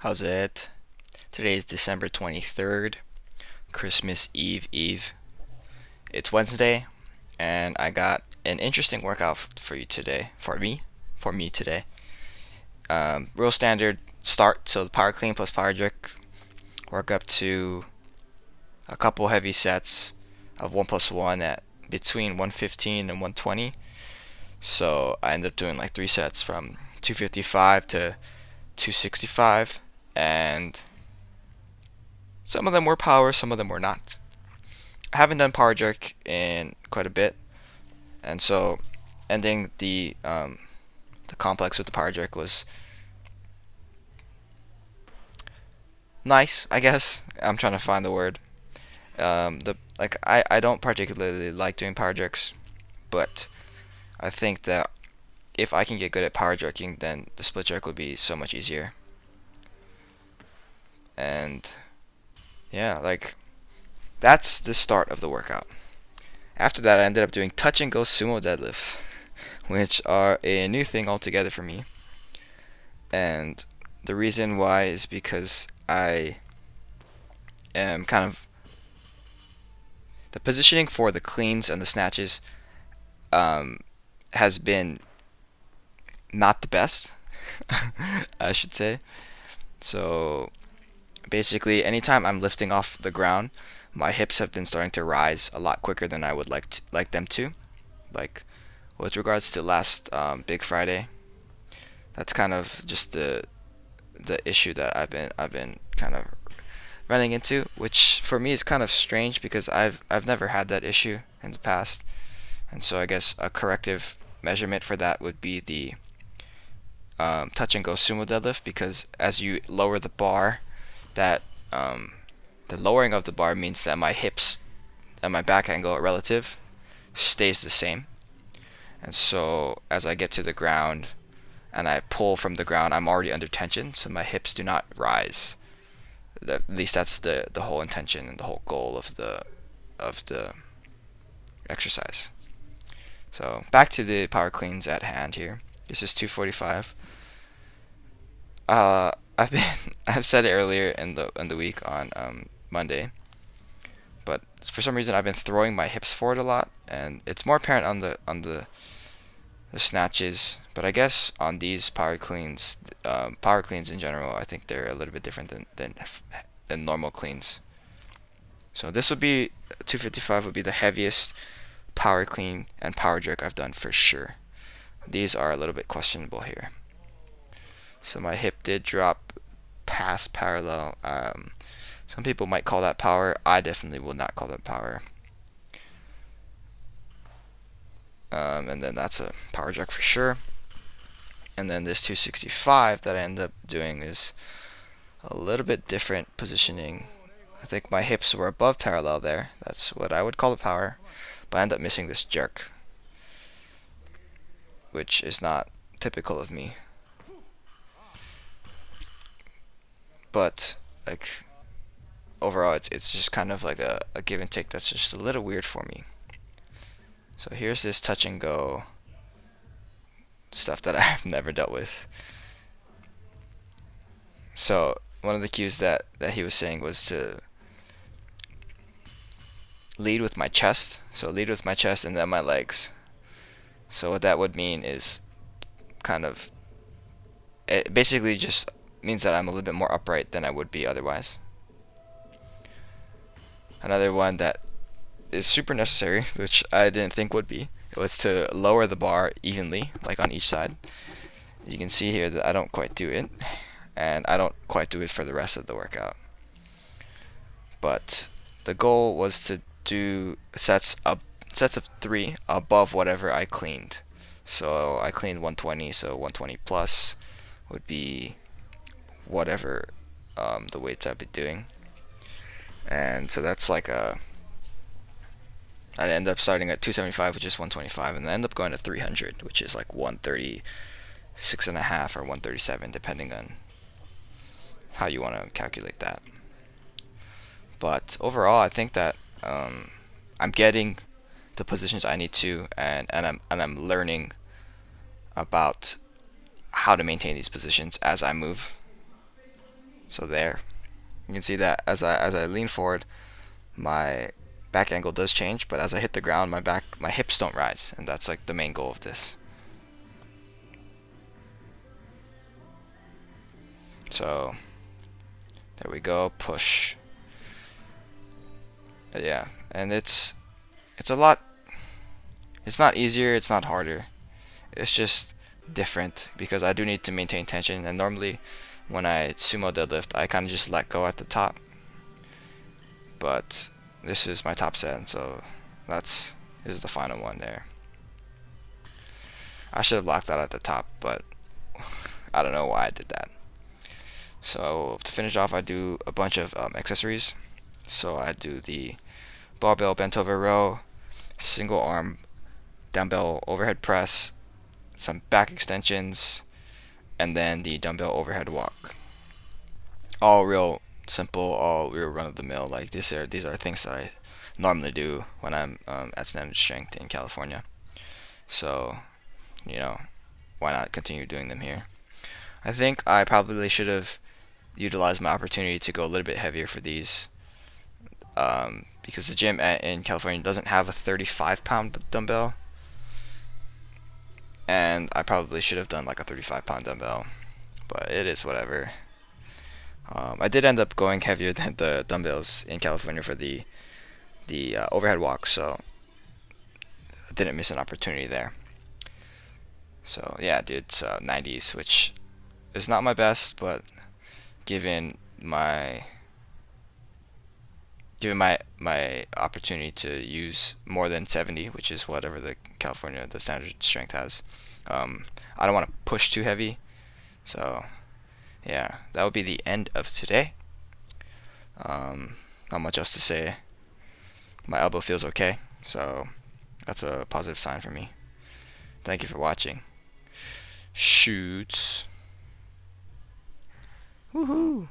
How's it? Today is December 23rd, Christmas Eve. It's Wednesday, and I got an interesting workout for you today. For me today. Real standard start, so the power clean plus power jerk. Work up to a couple heavy sets of 1+1 at between 115 and 120. So I ended up doing like 3 sets from 255 to 265, and some of them were power, some of them were not. I haven't done power jerk in quite a bit, and so ending the complex with the power jerk was nice, I guess. I'm trying to find the word. The like I don't particularly like doing power jerks, but I think that if I can get good at power jerking, then the split jerk would be so much easier. And yeah, like that's the start of the workout. After that, I ended up doing touch and go sumo deadlifts, which are a new thing altogether for me. And the reason why is because I am kind of the positioning for the cleans and the snatches um, has been not the best, I should say. So basically, anytime I'm lifting off the ground, my hips have been starting to rise a lot quicker than I would like them to. Like with regards to last Big Friday, that's kind of just the issue that I've been kind of running into, which for me is kind of strange because I've never had that issue in the past, and so I guess a corrective measurement for that would be the touch and go sumo deadlift, because as you lower the bar, that the lowering of the bar means that my hips and my back angle relative stays the same, and so as I get to the ground and I pull from the ground, I'm already under tension, so my hips do not rise. At least that's the whole intention and the whole goal of the exercise. So back to the power cleans at hand here. This is 245. I've been I've said it earlier in the week on Monday, but for some reason I've been throwing my hips forward a lot, and it's more apparent on the snatches. But I guess on these power cleans in general, I think they're a little bit different than normal cleans. So this would be 255 would be the heaviest power clean and power jerk I've done for sure. These are a little bit questionable here. So my hip did drop past parallel. Some people might call that power. I definitely will not call that power. And then that's a power jerk for sure. And then this 265 that I end up doing is a little bit different positioning. I think my hips were above parallel there. That's what I would call a power. But I end up missing this jerk, which is not typical of me. But like overall, it's just kind of like a give and take that's just a little weird for me. So here's this touch and go stuff that I've never dealt with. So one of the cues that he was saying was to lead with my chest. So lead with my chest and then my legs. So what that would mean is kind of it basically just means that I'm a little bit more upright than I would be otherwise. Another one that is super necessary, which I didn't think would be, it was to lower the bar evenly, like on each side. You can see here that I don't quite do it, and I don't quite do it for the rest of the workout. But the goal was to do sets of 3 above whatever I cleaned. So I cleaned 120, so 120 plus would be whatever the weights I'd be doing. And so that's like I end up starting at 275, which is 125, and then I end up going to 300, which is like 136 and a half or 137, depending on how you want to calculate that. But overall, I think that I'm getting the positions I need to, and I'm learning about how to maintain these positions as I move. So there, you can see that as I lean forward, my back angle does change, but as I hit the ground, my hips don't rise, and that's like the main goal of this. So there we go, push. Yeah, and it's a lot. It's not easier, it's not harder. It's just different because I do need to maintain tension, and normally when I sumo deadlift, I kind of just let go at the top. But this is my top set, so this is the final one there. I should have locked that at the top, but I don't know why I did that. So to finish off, I do a bunch of accessories. So I do the barbell bent over row, single arm dumbbell overhead press, some back extensions, and then the dumbbell overhead walk. All real simple, all real run of the mill. Like these are things that I normally do when I'm at standard strength in California. So you know, why not continue doing them here? I think I probably should have utilized my opportunity to go a little bit heavier for these, because the gym in California doesn't have a 35-pound dumbbell, and I probably should have done like a 35-pound dumbbell, but it is whatever. I did end up going heavier than the dumbbells in California for the overhead walk, so I didn't miss an opportunity there. So yeah, dude, it's 90s, which is not my best, but given my given my opportunity to use more than 70, which is whatever the standard strength has, I don't want to push too heavy. So yeah, that would be the end of today. Not much else to say. My elbow feels okay, so that's a positive sign for me. Thank you for watching. Shoots. Woohoo!